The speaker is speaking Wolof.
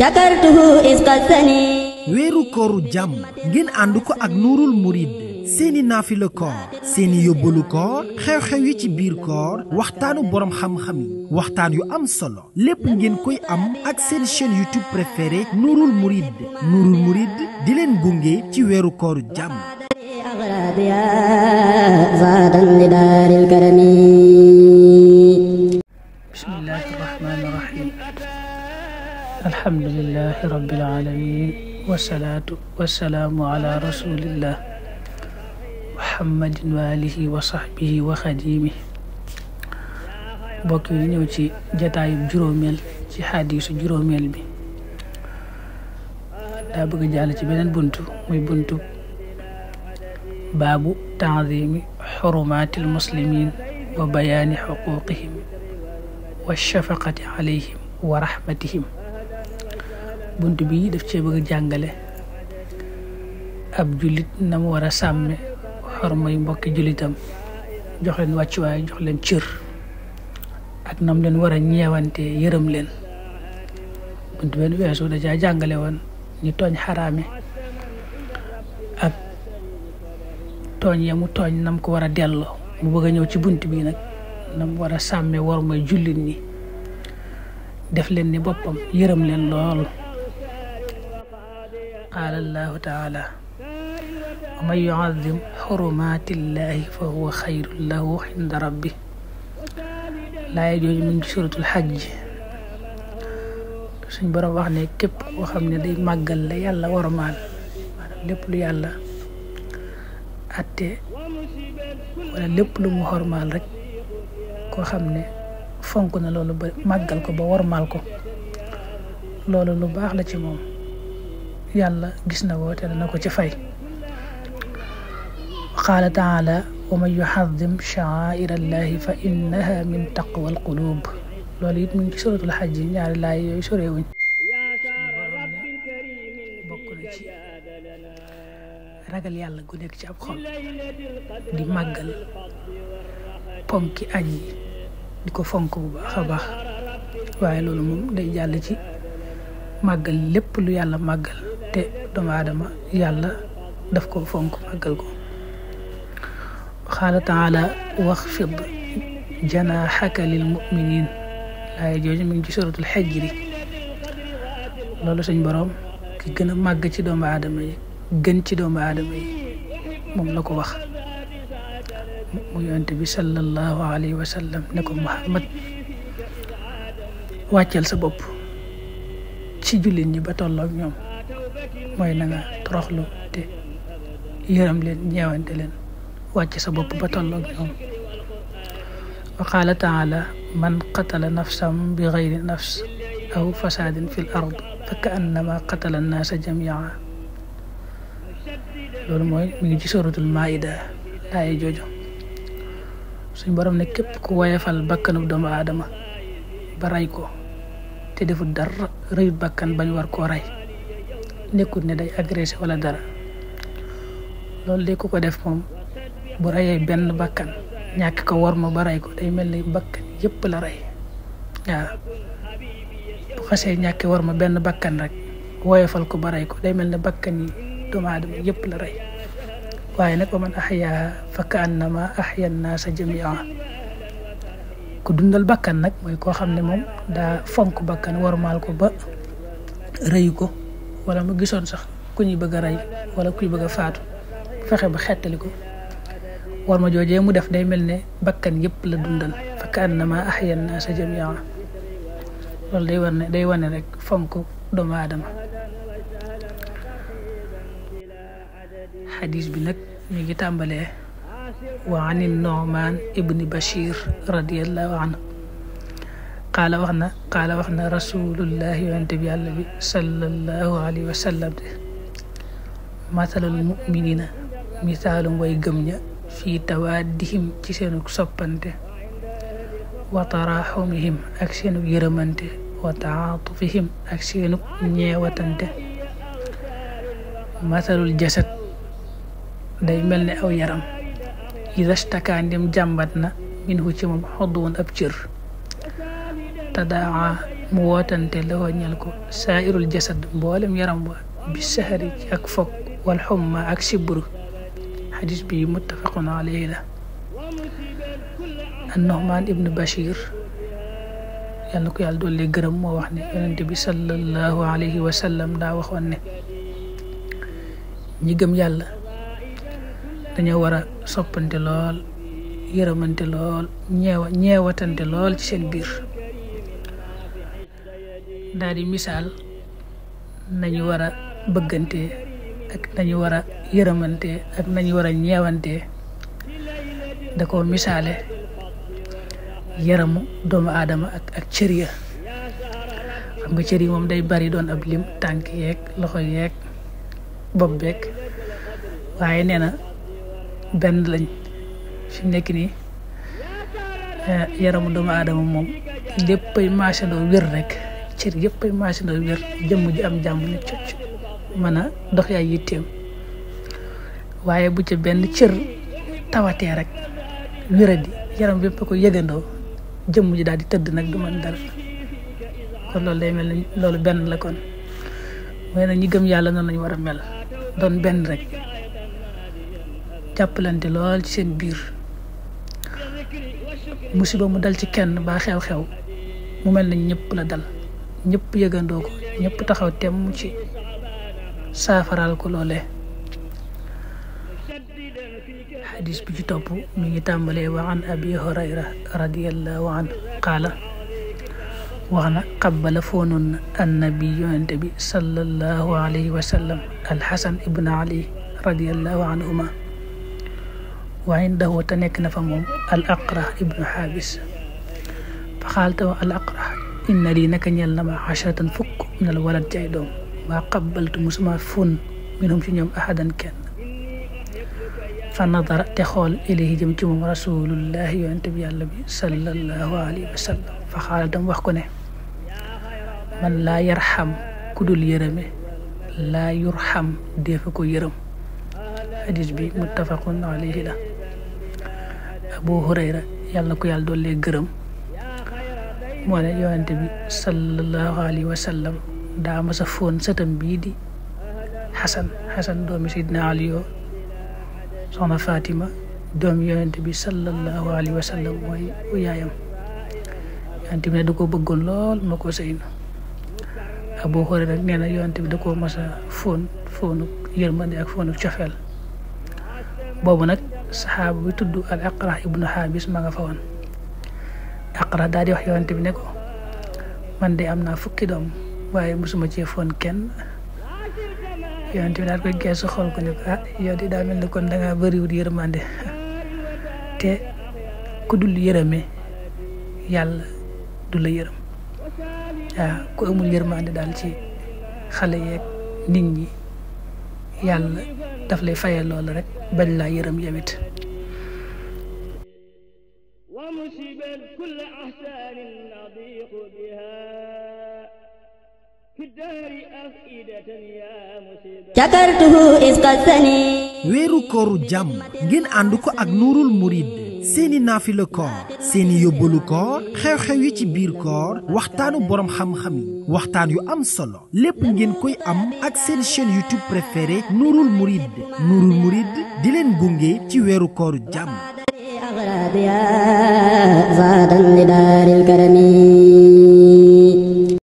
Jakartuhu isqasani weeru kooru jàmm ngeen ànd ko ak Nuurul Murid seeni naafila koor seeni yóbbalu koor xew-xew yi ci biir koor waxtaanu boroom xam-xam yi waxtaan yu am solo lépp ngeen koy am ak seen chaîne YouTube préférée Nuurul Murid Nuurul Murid di leen gunge ci weeru kooru jàmm. Bismillahi rahmaani rahim. Alhamdulillahi rabbil alamin wasalaatu wasalaamu ala rasulillah muhammadin wa alihi wa sahbihi wa xadimi. mbokk yi ñëw ci jataayub juróomeel ci xadiisu juróomeel bi daa bëgg jàll ci beneen buntu muy buntu baabu taazimi xurumaatil muslimin wa bayaani xuquqihim wa shafaqati alayhim wa rahmatihim. bunt bi daf cee bëgg jàngale ab jullit na mu war a sàmme xormay mbokki jullitam, jox leen wàccuwaay, jox leen cër ak nam leen war a ñeewante yërëm leen. bunt benn weesu da caa jàngale woon ñu tooñ xaraame ak tooñ ya mu tooñ nam ko war a delloo. mu bëgg a ñëw ci bunt bi nag nam war a sàmme war mooy jullit ñi, def leen ni boppam, yërëm leen lool. qaala allahu taala wa man yuazim xurumaatillahi fa huwa xayrun lahu inda rabbi. laaya jooju mu ngi ci suratul xajj. suñ borom wax ne képp koo xam ne day màggal la yàlla warmaal, maanaam lépp lu yàlla atte wala lépp lu mu xormaal rek, koo xam ne fonk na loolu ba màggal ko ba warmaal ko, loolu lu baax la ci moom. yàlla gis na ko te dana ko ci fay. qaala taala wa man yuxadim sha'aa'ira allahi fa innaha min taqwa alqulub. loolu it mu ngi ci suratul xajj, ñaari laay yooyu sorewuñ. bokk na ci ragal yàlla gu nekk ci ab xol di màggal ponki añ yi, di ko fonk bu baax a baax. waaye loolu moom day jàll ci màggal lépp lu yàlla màggal te doomu aadama yàlla daf ko fonk màggal ko. qaala taala waxfid janaaxaka lil muminin. laaya jooju mu ngi ci suratul xijri. loolu suñ boroom ki gën a màgg ci doomu aadama yi, gën ci doomu aadama yi, moom la ko wax. mu yonent bi sallallahu alayhi wa sallam ne ko Muhammad, wàccal sa bopp ci jullit ñi ba tolloog ñoom, mooy na nga toroxlu te yërëm leen, ñeewante leen, wàcc sa bopp ba tolloog ñoom. wa qaala taala man qatala nafsan bi gayri nafs aw fasaadin fi l ard fa ka annama qatala annaasa jamia. loolu mooy mi ngi ci suratul maida. laaye jooju suñ borom ne képp ku woyefal bakkanub doomu aadama ba rey ko te deful dara, rëyut bakkan bañ war koo rey, nekkut ne day agressé wala dara, loolu de ku ko def moom bu reyee benn bakkan ñàkk ko war ma ba rey ko, day mel ni bakkan yëpp la rey. waaw bu xasee ñàkk war ma benn bakkan rek woyofal ko ba rey ko, day mel ni bakkan yi doomu aadama yëpp la rey. waaye nag wa man axyaaha fa ka annama axya nnaasa jamia. ku dundal bakkan nag mooy koo xam ne moom daa fonk bakkan, warmaal ko ba rëyu ko, wala mu gisoon sax ku ñuy bëgg a rey wala kuy bëgg a faatu, fexe ba xettali ko. war ma joojee mu def day mel ne bakkan yëpp la dundal. fa ka annama axya nnaasa jamia. loolu day wane rek fonk doomu aadama. xadis bi nag mi ngi tàmbalee wa an Nu'man ibni Bashir radiyallahu anhu qaala wax na rasulullahi yonent bi yàlla bi sallallahu alayhi wa sallam de matalul muminina, misaalum way gëm ña, fii tawaddihim ci seenu soppante, wa taraxumihim ak seenu yërëmante, wa taatufihim ak seenu ñeewatante. matalul jasad day mel ne aw yaram, ida staka ndem jàmbat na minhu ci moom xodduwoon ab cër, tadaa mu wootante la ñal ko saa'irul jasad mboolem yaram wa bi sahari ci ak fog wal xumma ak sibru xadis bi muttafaqun alayhi la. an-Nu'man ibn Bashir yal na ko yàlla dolli gërëm moo wax ne yonente bi sallallahu alayhi wa sallam daa waxoon ne ñi gëm yàlla dañoo war a soppante lool yërëmante lool ñeewatante lool ci seen biir. daal di misaal nañu war a bëggante ak nañu war a yërëmante ak nañu war a ñeewante da ko misaale yaramu doomu aadama ak cër ya. xam nga cër yi moom day bari doon ab lim, tànk yeeg loxo yeeg bopp beeg, waaye nee na benn lañ. fi nekk nii yaramu doomu aadama moom léppay maasandoo wér rek, cër yëppay maasandoo wér, jëmm ji am jàmm ne cocc mën a dox yaay yitteem. waaye bu ca benn cër tawatee rek wéradi yaram bépp ko yëgandoo, jëmm ji daal di tëdd nag du mën dara. kon loolu day mel ni loolu benn la. kon mooy nag ñi gëm yàlla noonu lañu war a mel, doon benn rek, jàppalante lool ci seen biir. musiba mu dal ci kenn ba xew-xew mu mel nañ ñëpp la dal, ñëpp yëgandoo ko, ñëpp taxaw temm ci saafaral ko loolee. xadis bi ci topp mi ngi tàmbalee wa an abi hurayra radiyallahu anhu qaala wax na qabbala foonoon na annabi yonente bi sallallahu alayhi wa sallam alxasan ibn ali radiyallahu anhuma wa indahu te nekk na fa moom al aqra ibnu xaabis fa xaalta wa al aqra inna lii naka ñel na ma asharatan fukk min al walad ci ay doom maa qabbaltu musuma fun minhum ci ñoom ahadan kenn. fa nadara te xool ilayhi jëm ci moom rasulullahi yonente bi yàlla bi sallallahu alayhi wa sallam fa xaala dam wax ko ne man laa yarxam ku dul yërëme laa yurxam deefa ko yërëm. hadis bi muttafaqun alayhi la. Abu Hurayra yàlla na ko yàlla doole gërëm moo ne yonente bi sallallahu alayhi wa sallam daa masa foon sëtam bii di Xasan doomi Sidna Aliyo, soxna Fatima doomi yonente bi sallallahu alayhi wa sallam mooy yaayam. yonente bi ne da ko bëggoon lool ma ko sëy na. Abu Hurayra nag nee na yonente bi da koo masa foonu yërmande ak foonu cofeel. boobu nag saxaaba bi tudd al aqra ibnu xaabis ma nga fa woon. aqra daal di wax yonente bi ne ko man de am naa fukki doom waaye mosuma cee foon kenn. yonente bi daal koy geesu xool ko ne ko yow di daa mel ni kon dangaa bëriwut yërmande te ku dul yërëme yàlla du la yërëm. ku amul yërmande daal ci xale yeeg nit ñi yàlla daf lay fayal loolu rek bañ laa yërëm yamit. Jakartuhu isqasani. weeru kooru jàmm ngeen ànd ko ak Nuurul Murid, seeni naafila koor, seeni yóbbalu koor, xew-xew yi ci biir koor, waxtaanu boroom xam-xam yi, waxtaan yu am solo, lépp ngeen koy am ak seen chaîne YouTube préférée Nuurul Murid. Nuurul Murid di leen gunge ci weeru kooru jàmm.